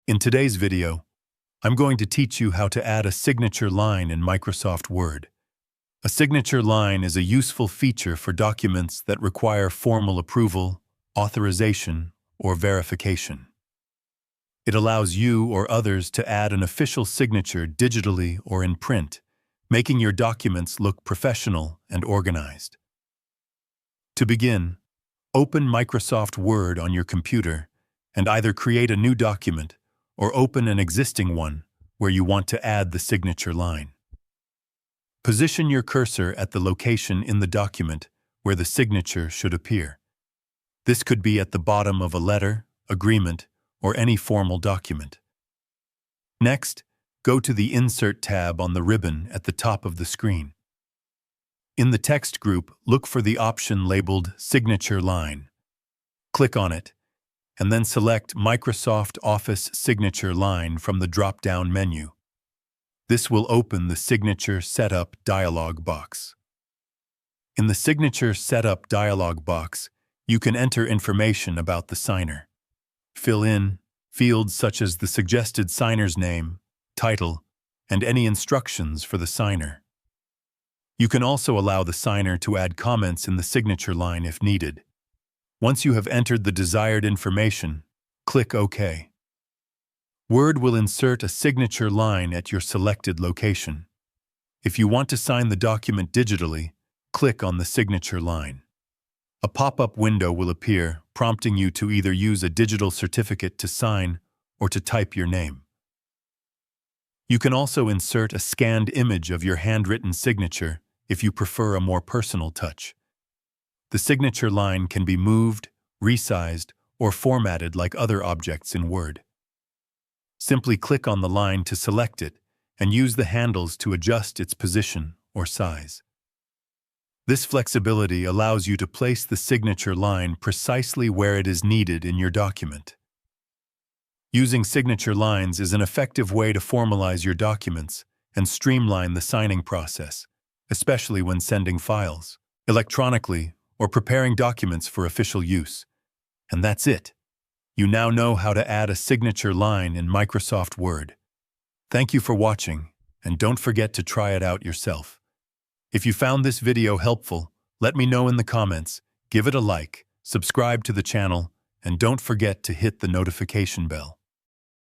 In today's video, I'm going to teach you how to add a signature line in Microsoft Word. A signature line is a useful feature for documents that require formal approval, authorization, or verification. It allows you or others to add an official signature digitally or in print, making your documents look professional and organized. To begin, open Microsoft Word on your computer and either create a new document or open an existing one where you want to add the signature line. Position your cursor at the location in the document where the signature should appear. This could be at the bottom of a letter, agreement, or any formal document. Next, go to the Insert tab on the ribbon at the top of the screen. In the text group, look for the option labeled Signature Line. Click on it, and then select Microsoft Office Signature Line from the drop-down menu. This will open the Signature Setup dialog box. In the Signature Setup dialog box, you can enter information about the signer. Fill in fields such as the suggested signer's name, title, and any instructions for the signer. You can also allow the signer to add comments in the signature line if needed. Once you have entered the desired information, click OK. Word will insert a signature line at your selected location. If you want to sign the document digitally, click on the signature line. A pop-up window will appear, prompting you to either use a digital certificate to sign or to type your name. You can also insert a scanned image of your handwritten signature if you prefer a more personal touch. The signature line can be moved, resized, or formatted like other objects in Word. Simply click on the line to select it and use the handles to adjust its position or size. This flexibility allows you to place the signature line precisely where it is needed in your document. Using signature lines is an effective way to formalize your documents and streamline the signing process, especially when sending files, electronically, or preparing documents for official use. And that's it. You now know how to add a signature line in Microsoft Word. Thank you for watching, and don't forget to try it out yourself. If you found this video helpful, let me know in the comments, give it a like, subscribe to the channel, and don't forget to hit the notification bell.